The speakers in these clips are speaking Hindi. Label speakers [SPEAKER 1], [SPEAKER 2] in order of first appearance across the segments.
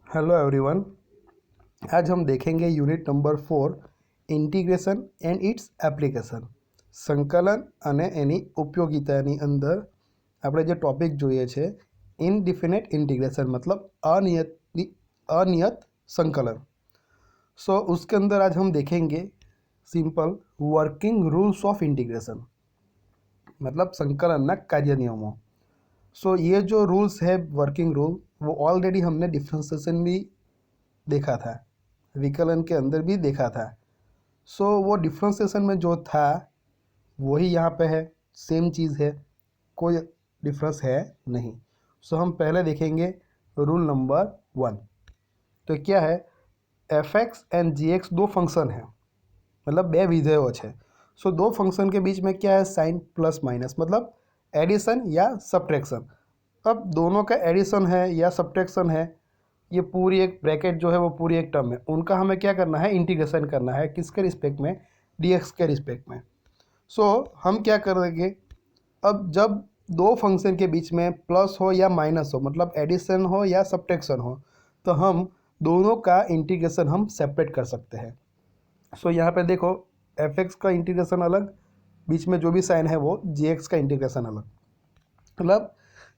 [SPEAKER 1] Hello everyone. आज हम देखेंगे unit number 4 integration and its application. સંકલન અને એની ઉપયોગિતાની અંદર આપણે જે ટોપિક જોઈએ છે ઇનડિફિનિટ ઇન્टीग्रेशन मतलब अनियत संकलन। उसके अंदर आज हम देखेंगे simple working rules of integration मतलब संकलन कार्य नियमों। ये जो रूल्स है वर्किंग रूल वो ऑलरेडी हमने डिफ्रेंसिएशन भी देखा था, विकलन के अंदर भी देखा था। वो डिफ्रेंसिएशन में जो था वही यहाँ पे है, सेम चीज़ है, कोई डिफरेंस है नहीं। हम पहले देखेंगे रूल नंबर 1। तो क्या है, f(x) एंड g(x) दो फंक्शन है, मतलब बे विधेयों है। दो फंक्शन के बीच में क्या है, साइन प्लस माइनस मतलब एडिशन या सब्ट्रैक्शन। अब दोनों का एडिशन है या सब्ट्रैक्शन है, ये पूरी एक ब्रैकेट जो है वो पूरी एक टर्म है, उनका हमें क्या करना है, इंटीग्रेशन करना है। किसके रिस्पेक्ट में, dx के रिस्पेक्ट में। हम क्या करेंगे, अब जब दो फंक्शन के बीच में प्लस हो या माइनस हो मतलब एडिशन हो या सब्ट्रैक्शन हो, तो हम दोनों का इंटीग्रेशन हम सेपरेट कर सकते हैं। यहाँ पे देखो f(x) का इंटीग्रेशन अलग, बीच में जो भी साइन है वो g(x) का इंटीग्रेशन अलग। मतलब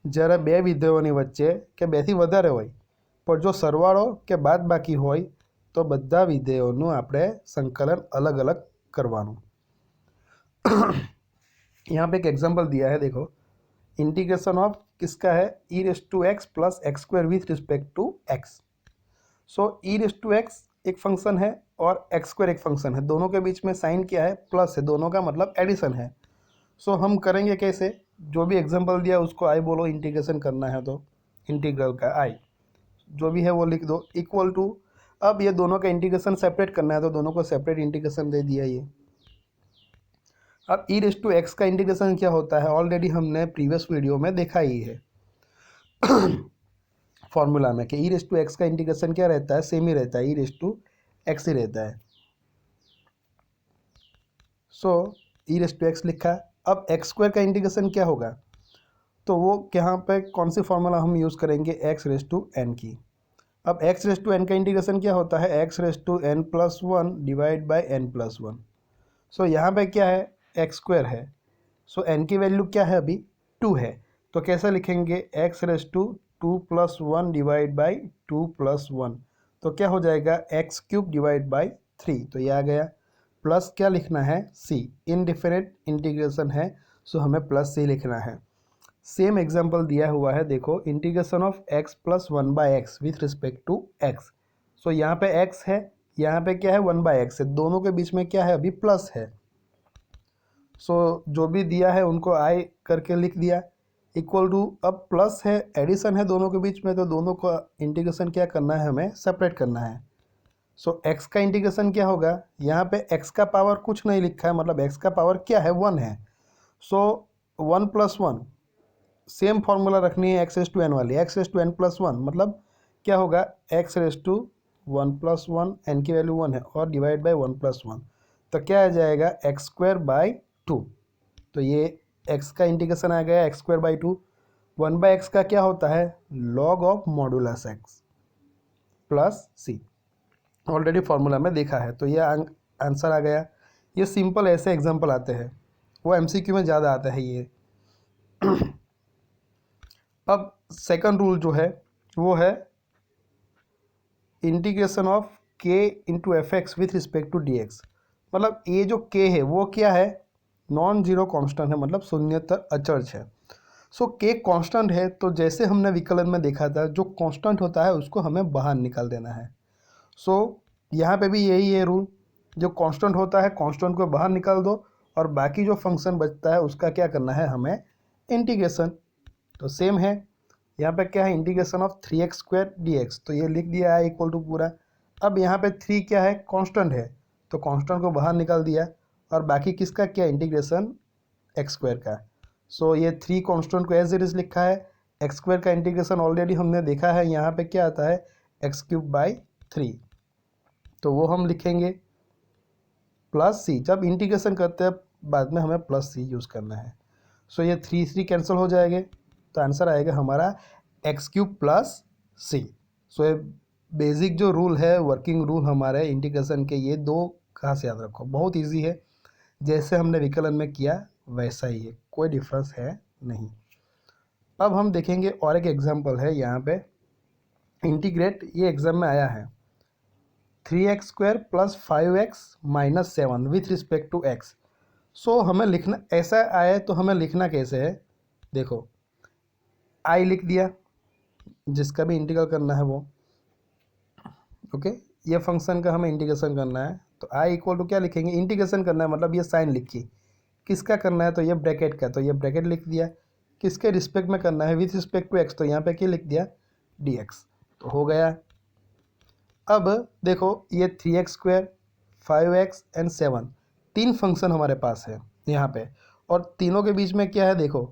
[SPEAKER 1] જ્યારે બે વિધેયોની વચ્ચે કે બેથી વધારે હોય પણ જો સરવાળો કે બાદબાકી હોય તો બધા વિધેયોનું આપણે સંકલન अलग अलग કરવાનું। यहाँ पे एक एग्जांपल दिया है, देखो इंटीग्रेशन ऑफ किसका है, e⁻x plus x square with respect to x। e⁻x एक फंक्शन है और एक्स स्क्वायर एक फंक्शन है, दोनों के बीच में साइन क्या है, प्लस है, दोनों का मतलब एडिशन है। हम करेंगे कैसे, जो भी एग्जांपल दिया उसको आई बोलो, इंटीग्रेशन करना है तो इंटीग्रल का आई जो भी है वो लिख दो, इक्वल टू। अब ये दोनों का इंटीग्रेशन सेपरेट करना है तो दोनों को सेपरेट इंटीग्रेशन दे दिया ये। अब e⁻x का इंटीग्रेशन क्या होता है, ऑलरेडी हमने प्रीवियस वीडियो में देखा ही है फॉर्मूला में कि e⁻x का इंटीग्रेशन क्या रहता है, सेम ही रहता है, e⁻x ही रहता है। e⁻x लिखा। अब एक्स स्क्वायर का इंटीग्रेशन क्या होगा, तो वो यहाँ पे कौन सी फॉर्मूला हम यूज़ करेंगे, x⁻n की। अब x⁻n का इंटीग्रेशन क्या होता है, x⁻n+1 डिवाइड बाई n+1। यहाँ पे क्या है, एक्स स्क्वायर है, n की वैल्यू क्या है अभी 2 है, तो कैसा लिखेंगे, x⁻2+1 डिवाइड बाई 2+1, तो क्या हो जाएगा x³ डिवाइड बाई 3, तो ये आ गया। प्लस क्या लिखना है, c, इनडिफिनिट इंटीग्रेशन है, हमें प्लस c लिखना है। सेम एग्जांपल दिया हुआ है, देखो integration of x+1/x with respect to x। यहाँ पे x है, यहाँ पे क्या है 1/x है, दोनों के बीच में क्या है अभी प्लस है। जो भी दिया है उनको i करके लिख दिया, इक्वल टू। अब प्लस है, एडिशन है दोनों के बीच में, तो दोनों का इंटीग्रेशन क्या करना है, हमें सेपरेट करना है। x का इंटीग्रेशन क्या होगा, यहाँ पे x का पावर कुछ नहीं लिखा है, मतलब x का पावर क्या है 1 है। 1+1 सेम फॉर्मूला रखनी है x⁻n वाली, x⁻n+1 मतलब क्या होगा, x⁻1+1, n की वैल्यू 1 है और डिवाइड बाई 1+1, तो क्या आ जाएगा x²/2। तो ये x का इंटीग्रेशन आ गया x²/2। 1/x का क्या होता है, log of modulus x plus c, already formula में देखा है, तो ये आंसर आ गया। ये सिंपल ऐसे एग्जांपल आते हैं, वो एमसीक्यू में ज़्यादा आता है ये। अब सेकंड रूल जो है वो है integration of k into f(x) with respect to dx। मतलब ये जो k है वो क्या है, नॉन जीरो कांस्टेंट है, मतलब शून्यतर अचर है। k कांस्टेंट है, तो जैसे हमने विकलन में देखा था, जो कांस्टेंट होता है उसको हमें बाहर निकाल देना है। यहाँ पे भी यही है रूल, जो कांस्टेंट होता है कांस्टेंट को बाहर निकाल दो और बाकी जो फंक्शन बचता है उसका क्या करना है, हमें इंटीग्रेशन। तो सेम है, यहाँ पे क्या है, इंटीग्रेशन ऑफ 3x² dx, तो ये लिख दिया है इक्वल टू पूरा। अब यहाँ पे 3 क्या है, कांस्टेंट है, तो कांस्टेंट को बाहर निकाल दिया और बाकी किसका क्या, इंटीग्रेशन x² का। ये 3 कांस्टेंट को एज इट इज लिखा है, x² का इंटीग्रेशन ऑलरेडी हमने देखा है, यहाँ पे क्या आता है x³/3, तो वो हम लिखेंगे प्लस c। जब इंटीग्रेशन करते हैं बाद में हमें प्लस c यूज़ करना है। ये 3 कैंसिल हो जाएंगे, तो आंसर आएगा हमारा x³ + c। ये बेसिक जो रूल है, वर्किंग रूल हमारे इंटीग्रेशन के, ये दो खास याद रखो, बहुत इजी है। जैसे हमने विकलन में किया वैसा ही है, कोई डिफरेंस है नहीं। अब हम देखेंगे और एक एग्जांपल है यहाँ पे इंटीग्रेट, ये एग्जाम में आया है 3x² + 5x - 7 with respect to x। So हमें लिखना ऐसा आए तो हमें लिखना कैसे है, देखो आई लिख दिया, जिसका भी इंटीग्रल करना है वो, ओके। ये फंक्शन का हमें इंटीग्रेशन करना है तो आई इक्वल टू क्या लिखेंगे, इंटीग्रेशन करना है मतलब ये साइन लिखिए, किसका करना है तो ये ब्रैकेट का, तो ये ब्रैकेट लिख दिया। किसके रिस्पेक्ट में करना है, विथ रिस्पेक्ट टू एक्स, तो यहाँ पे क्या लिख दिया dx, तो हो गया। अब देखो ये 3x², 5x एंड 7 तीन फंक्शन हमारे पास है यहाँ पे, और तीनों के बीच में क्या है देखो,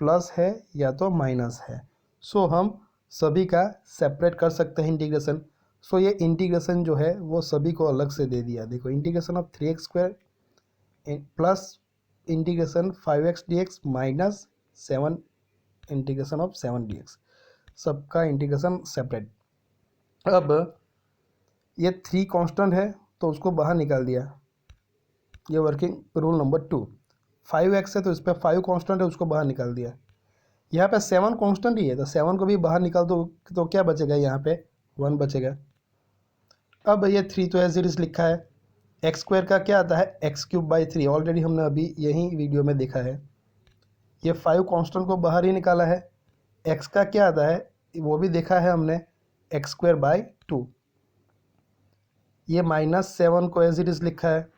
[SPEAKER 1] प्लस है या तो माइनस है। सो हम सभी का सेपरेट कर सकते हैं इंटीग्रेशन। सो ये इंटीग्रेशन जो है वो सभी को अलग से दे दिया, देखो integration of 3x² plus integration 5x dx minus 7 integration of 7 dx, सबका इंटीग्रेशन सेपरेट। अब ये 3 कांस्टेंट है तो उसको बाहर निकाल दिया, ये वर्किंग रूल नंबर 2। 5x है तो इस पर 5 कांस्टेंट है, उसको बाहर निकाल दिया। यहाँ पे 7 कांस्टेंट ही है तो 7 को भी बाहर निकाल दो, तो क्या बचेगा यहाँ पे 1 बचेगा। अब ये 3 तो एज इट इज लिखा है, x² का क्या आता है x³/3, ऑलरेडी हमने अभी यही वीडियो में देखा है। ये 5 कांस्टेंट को बाहर ही निकाला है। x का क्या आता है वो भी देखा है हमने, x²/2। ये -7 को एज इट इज लिखा है।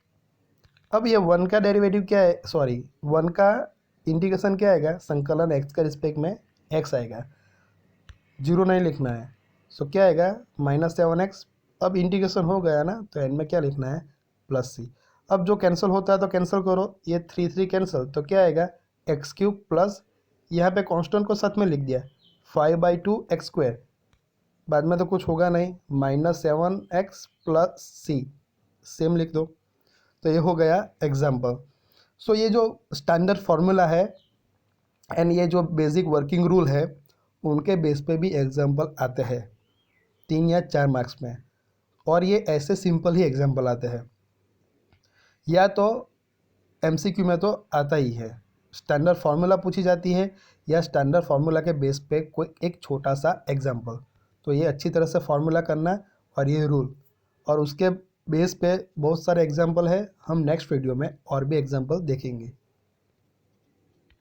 [SPEAKER 1] अब ये 1 का डेरिवेटिव क्या है, सॉरी 1 का इंटीग्रेशन क्या आएगा, संकलन x के रिस्पेक्ट में x आएगा, 0 नहीं लिखना है। सो क्या आएगा -7x। अब इंटीग्रेशन हो गया ना तो एंड में क्या लिखना है +c। अब जो कैंसिल होता है तो कैंसिल करो, ये 3 कैंसिल, तो क्या आएगा x³ प्लस, यहाँ पे कांस्टेंट को साथ में लिख दिया 5/2 x², बाद में तो कुछ होगा नहीं, -7x + c सेम लिख दो। तो ये हो गया एग्जाम्पल। सो ये जो स्टैंडर्ड फार्मूला है एंड ये जो बेसिक वर्किंग रूल है, उनके बेस पे भी एग्जाम्पल आते हैं 3 या 4 मार्क्स में, और ये ऐसे सिंपल ही एग्जाम्पल आते हैं, या तो एमसीक्यू में तो आता ही है, स्टैंडर्ड फार्मूला पूछी जाती है या स्टैंडर्ड फार्मूला के बेस पे कोई एक छोटा सा एग्जाम्पल। तो ये अच्छी तरह से फार्मूला करना और ये रूल, और उसके बेस पे बहुत सारे एग्जाम्पल है, हम नेक्स्ट वीडियो में और भी एग्जाम्पल देखेंगे।